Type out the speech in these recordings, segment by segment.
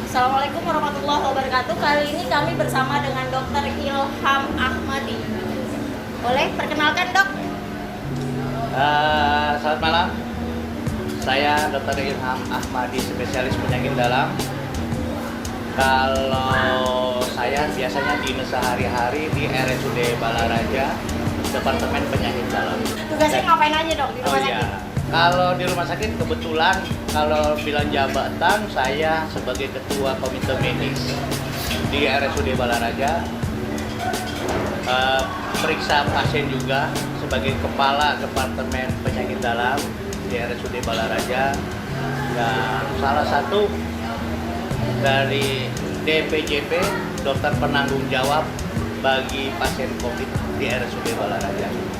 Assalamualaikum warahmatullahi wabarakatuh. Kali ini kami bersama dengan Dr. Ilham Ahmadi. Boleh perkenalkan, Dok? Selamat malam. Saya Dr. Ilham Ahmadi, spesialis penyakit dalam. Kalau saya biasanya dinas sehari-hari di RSUD Balaraja, Departemen Penyakit Dalam. Tugasnya ngapain aja, Dok, di rumah sakit? Kalau di rumah sakit kebetulan kalau bilang jabatan, saya sebagai ketua komite medis di RSUD Balaraja, periksa pasien juga sebagai kepala Departemen Penyakit Dalam di RSUD Balaraja, dan salah satu dari DPJP, dokter penanggung jawab bagi pasien COVID di RSUD Balaraja.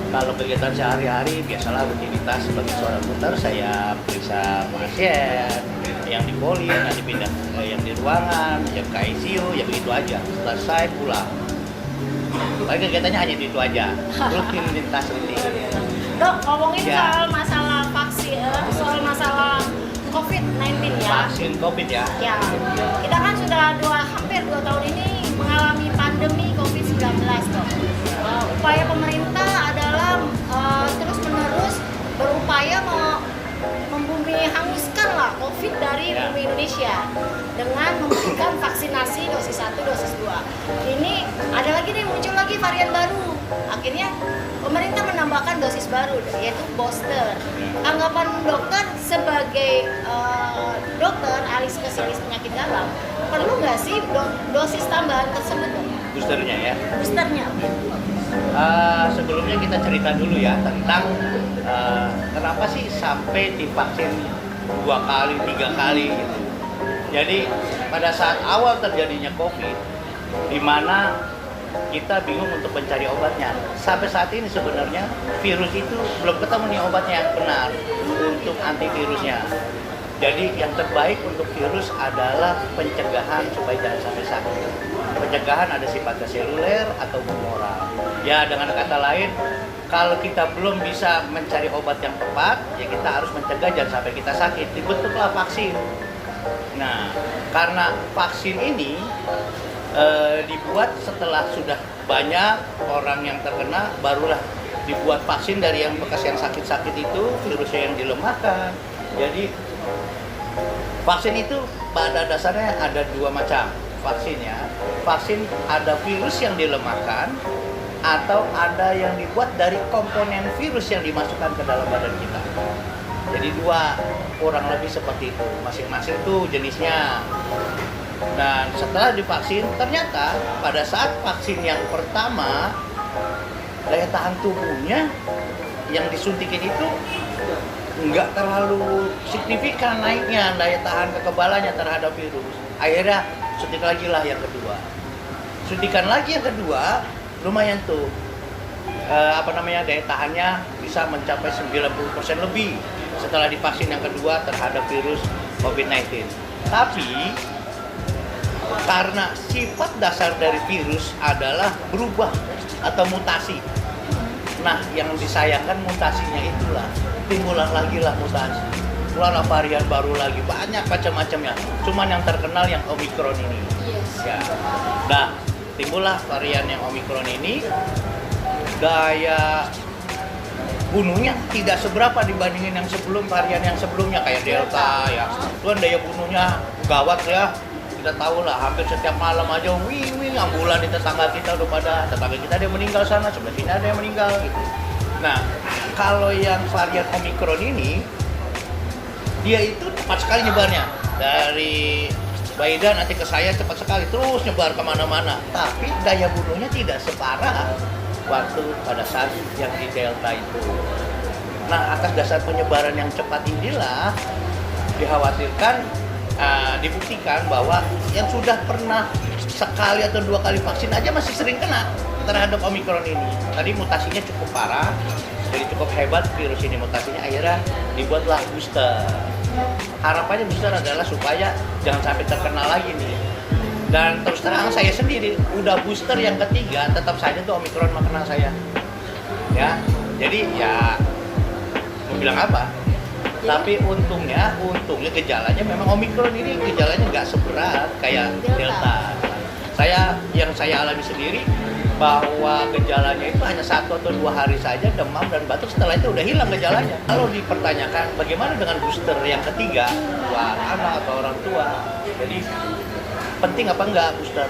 Kalau kegiatan sehari-hari biasalah rutinitas sebagai seorang dokter, saya periksa pasien yang di poli, yang dipindah yang di ruangan, yang ke ICU, ya begitu aja. Selesai pulang. Paling kegiatannya hanya itu aja, rutinitas rutin. Dok, ngomongin Ya. soal masalah vaksin, soal masalah COVID-19 ya. Vaksin COVID ya. Ya, kita kan sudah hampir 2 tahun ini mengalami pandemi COVID-19, Dok. Upaya pemerintah adalah terus-menerus berupaya membumi hanguskan lah COVID dari bumi Indonesia dengan memberikan vaksinasi dosis 1, dosis 2. Ini ada lagi nih, muncul lagi varian baru. Akhirnya pemerintah menambahkan dosis baru, yaitu booster. Tanggapan dokter sebagai dokter ahli spesialis penyakit dalam, perlu nggak sih dosis tambahan tersebut, Dok? Boosternya ya. Boosternya. Sebelumnya kita cerita dulu ya tentang kenapa sih sampai divaksin 2 kali, 3 kali gitu. Jadi pada saat awal terjadinya COVID, di mana kita bingung untuk mencari obatnya. Sampai saat ini sebenarnya virus itu belum ketemu nih obatnya yang benar untuk antivirusnya. Jadi yang terbaik untuk virus adalah pencegahan supaya jangan sampai sakit. Pencegahan ada sifatnya seluler atau humoral. Ya, dengan kata lain, kalau kita belum bisa mencari obat yang tepat, ya kita harus mencegah jangan sampai kita sakit. Dibentuklah vaksin. Nah, karena vaksin ini dibuat setelah sudah banyak orang yang terkena, barulah dibuat vaksin dari yang bekas yang sakit-sakit itu, virusnya yang dilemahkan. Jadi vaksin itu pada dasarnya ada 2 macam vaksinnya. Vaksin ada virus yang dilemahkan atau ada yang dibuat dari komponen virus yang dimasukkan ke dalam badan kita. Jadi 2 kurang lebih seperti itu, masing-masing tuh jenisnya. Dan setelah divaksin, ternyata pada saat vaksin yang pertama, daya tahan tubuhnya yang disuntikin itu nggak terlalu signifikan naiknya daya tahan kekebalannya terhadap virus. Akhirnya suntik lagi lah yang kedua. Suntikan lagi yang kedua, lumayan tuh daya tahannya bisa mencapai 90% lebih setelah divaksin yang kedua terhadap virus COVID-19. Tapi karena sifat dasar dari virus adalah berubah atau mutasi. Nah, yang disayangkan mutasinya itulah, timbullah lagi lah mutasi. Keluar varian baru lagi, banyak macam-macamnya. Cuman yang terkenal yang Omicron ini. Ya. Nah, timbullah varian yang Omicron ini, daya bunuhnya tidak seberapa dibandingin yang sebelum, varian yang sebelumnya kayak Delta ya. Itu kan daya bunuhnya gawat ya. Kita tahu lah, hampir setiap malam aja ambulan di tetangga kita udah pada, tetangga kita ada yang meninggal sana, sebelah sini ada yang meninggal gitu. Nah, kalau yang varian Omicron ini, dia itu cepat sekali nyebarnya. Dari Baida nanti ke saya cepat sekali, terus nyebar kemana-mana. Tapi daya bunuhnya tidak separah waktu pada saat yang di Delta itu. Nah, atas dasar penyebaran yang cepat inilah dikhawatirkan, dibuktikan bahwa yang sudah pernah sekali atau 2 kali vaksin aja masih sering kena terhadap Omicron ini. Tadi mutasinya cukup parah, jadi cukup hebat virus ini mutasinya, akhirnya dibuatlah booster. Harapannya booster adalah supaya jangan sampai terkena lagi nih. Dan terus terang saya sendiri udah booster yang ketiga, tetap saja tuh Omicron mengena saya. Ya, jadi ya mau bilang apa? Tapi untungnya gejalanya memang Omicron ini gejalanya nggak seberat berat kayak Delta. Delta. Yang saya alami sendiri bahwa gejalanya itu hanya 1 atau 2 hari saja, demam dan batuk, setelah itu udah hilang gejalanya. Kalau dipertanyakan bagaimana dengan booster yang ketiga buat anak atau orang tua, jadi penting apa enggak booster?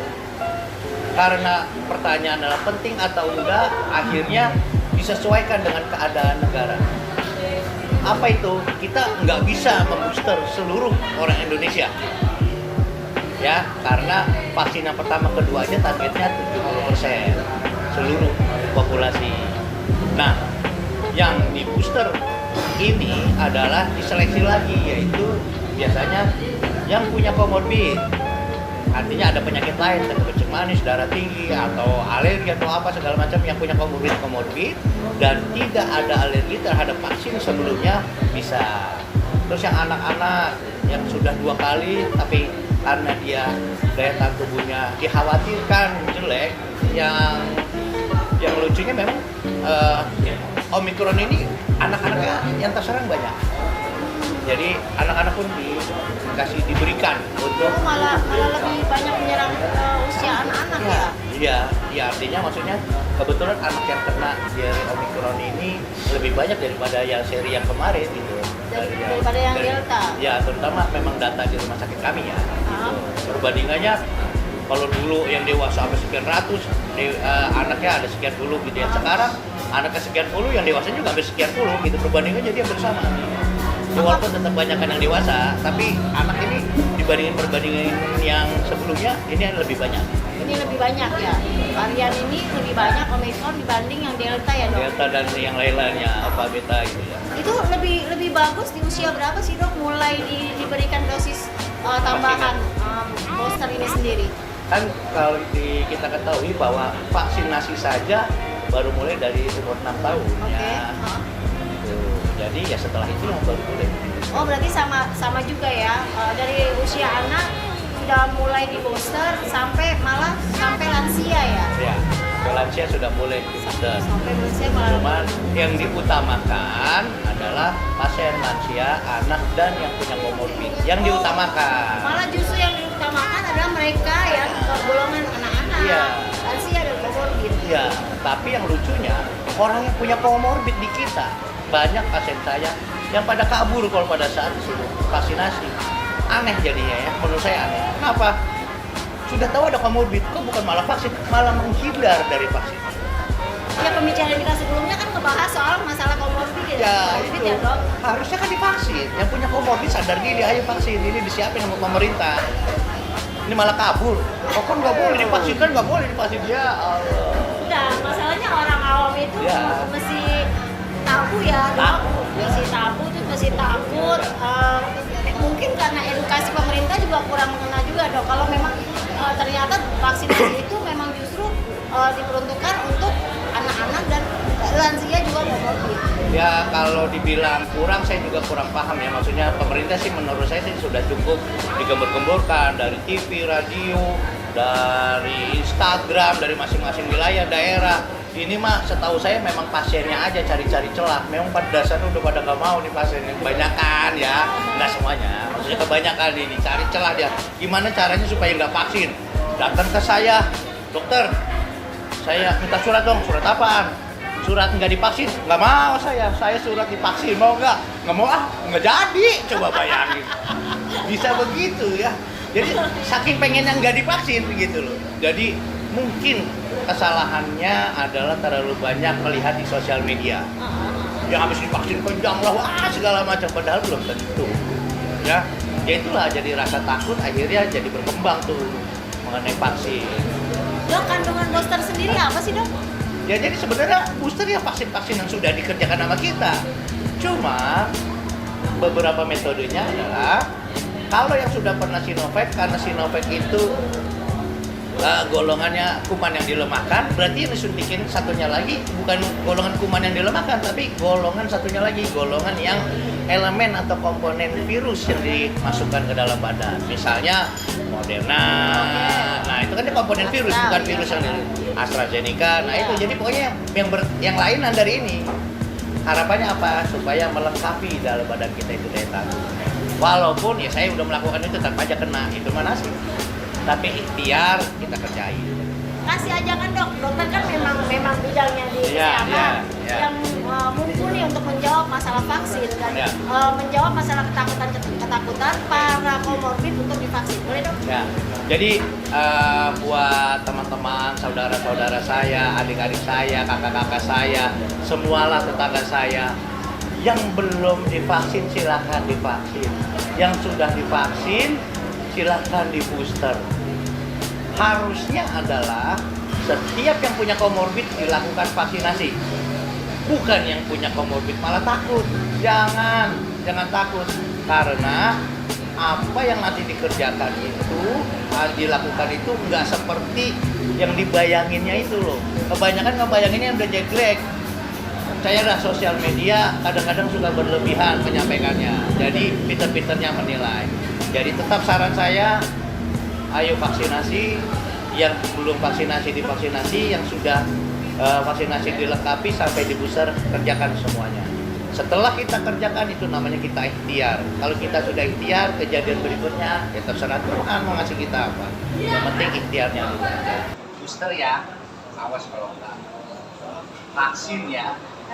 Karena pertanyaan adalah penting atau enggak, akhirnya disesuaikan dengan keadaan negara. Apa itu? Kita nggak bisa membooster seluruh orang Indonesia. Ya, karena vaksin yang pertama kedua aja targetnya 70% seluruh populasi. Nah, yang di booster ini adalah diseleksi lagi, yaitu biasanya yang punya komorbid, artinya ada penyakit lain, kencing manis, darah tinggi, atau alergi atau apa segala macam, yang punya komorbid dan tidak ada alergi terhadap vaksin sebelumnya bisa. Terus yang anak-anak yang sudah 2 kali tapi karena dia daya tahan tubuhnya dikhawatirkan jelek, yang lucunya memang Omikron ini anak-anaknya yang terserang banyak. Jadi anak-anak pun diberikan untuk malah lebih banyak menyerang usia anak-anak ya? Iya, artinya maksudnya kebetulan anak yang kena dari Omikron ini lebih banyak daripada yang seri yang kemarin gitu. Daripada yang Delta? Ya, terutama memang data di rumah sakit kami ya. Gitu. Perbandingannya kalau dulu yang dewasa sampai sekian ratus, anaknya ada sekian puluh gitu ya. Sekarang anaknya sekian puluh, yang dewasa juga hampir sekian puluh gitu. Perbandingannya dia bersama. Walaupun tetap banyak yang dewasa, tapi anak ini perbandingan yang sebelumnya ini lebih banyak. Ini lebih banyak ya? Varian ini lebih banyak Omicron dibanding yang Delta ya dok? Delta dan yang lain-lainnya, Alpha, Beta gitu ya. Itu lebih bagus di usia berapa sih dok mulai diberikan dosis tambahan booster ini sendiri? Kan kalau kita ketahui bahwa vaksinasi saja baru mulai dari umur 6 tahun ya. Jadi ya setelah itu yang baru boleh. Oh berarti sama juga ya, dari usia anak sudah mulai di booster sampai lansia ya? Ya, lansia sudah boleh di booster. Sampai lansia malah. Cuman yang diutamakan adalah pasien lansia, anak dan yang punya komorbid. Yang diutamakan. Malah justru yang diutamakan adalah mereka yang golongan anak-anak, lansia dan komorbid. Iya, tapi yang lucunya orang yang punya komorbid di kita, banyak pasien saya yang pada kabur kalau pada saat disuruh vaksinasi. Aneh jadinya ya, menurut saya aneh. Kenapa? Sudah tahu ada komorbid, kok bukan malah vaksin, malah menghindar dari vaksin. Ya pembicaraan kita sebelumnya kan ngebahas soal masalah komorbid Ya, komorbid itu. ya dok? Harusnya kan divaksin. Yang punya komorbid sadar diri, ayo vaksin. Ini disiapin sama pemerintah. Ini malah kabur. Kok kan nggak boleh divaksin, kan nggak boleh divaksin. Ya Allah. Nah, masalahnya orang awam itu mesti tabu ya dok, masih tabu tuh masih takut. Mungkin karena edukasi pemerintah juga kurang mengena juga dok. Kalau memang ternyata vaksinasi itu memang justru diperuntukkan untuk anak-anak dan lansia juga komorbid. Ya kalau dibilang kurang, saya juga kurang paham ya. Maksudnya pemerintah sih menurut saya sih sudah cukup digembur-gemburkan dari TV, radio, dari Instagram, dari masing-masing wilayah, daerah. Ini mah setahu saya memang pasiennya aja cari-cari celah. Memang pada dasarnya udah pada nggak mau nih pasiennya, kebanyakan ya, nggak semuanya. Maksudnya kebanyakan ini cari celah dia. Gimana caranya supaya nggak vaksin? Datang ke saya, dokter, saya minta surat dong. Surat apaan? Surat nggak divaksin? Nggak mau saya surat divaksin. Mau nggak? Nggak mau nggak jadi. Coba bayangin. Bisa begitu ya. Jadi saking pengennya nggak divaksin begitu loh. Jadi mungkin kesalahannya adalah terlalu banyak melihat di sosial media. Yang habis divaksin kencang lah, segala macam, padahal belum tentu. Ya itulah jadi rasa takut akhirnya jadi berkembang tuh mengenai vaksin. Dok, kandungan booster sendiri apa sih dok? Ya jadi sebenarnya booster ya vaksin-vaksin yang sudah dikerjakan sama kita. Cuma beberapa metodenya adalah kalau yang sudah pernah Sinovac, karena Sinovac itu golongannya kuman yang dilemahkan, berarti yang disuntikin satunya lagi bukan golongan kuman yang dilemahkan, tapi golongan satunya lagi, golongan yang elemen atau komponen virus yang dimasukkan ke dalam badan. Misalnya Moderna, nah itu kan dia komponen virus, bukan virus yang dari AstraZeneca. Nah itu jadi pokoknya yang lainan dari ini. Harapannya apa? Supaya melengkapi dalam badan kita itu daya tahan. Walaupun ya saya udah melakukan itu tetap aja kena, itu mana sih? Tapi ikhtiar kita kerjain. Kasih ajakan dok, dokter kan memang bidangnya di Iya, kesehatan iya. yang mumpuni untuk menjawab masalah vaksin dan Iya. menjawab masalah ketakutan para komorbid untuk divaksin. Boleh dok? Ya, jadi buat teman-teman, saudara-saudara saya, adik-adik saya, kakak-kakak saya, semualah tetangga saya, yang belum divaksin silahkan divaksin. Yang sudah divaksin silahkan di booster. Harusnya adalah setiap yang punya komorbid dilakukan vaksinasi. Bukan yang punya komorbid malah takut. Jangan takut. Karena apa yang nanti dikerjakan itu, dilakukan itu nggak seperti yang dibayanginnya itu loh. Kebanyakan ngebayanginnya udah jelek. Saya udah sosial media kadang-kadang suka berlebihan menyampaikannya. Jadi pinter-pinternya menilai. Jadi tetap saran saya, ayo vaksinasi, yang belum vaksinasi divaksinasi, yang sudah vaksinasi dilengkapi sampai di booster, kerjakan semuanya. Setelah kita kerjakan itu namanya kita ikhtiar. Kalau kita sudah ikhtiar, kejadian berikutnya ya terserah Tuhan mau ngasih kita apa. Yang penting ikhtiarnya dulu. Booster ya, awas kalau enggak. Vaksin ya,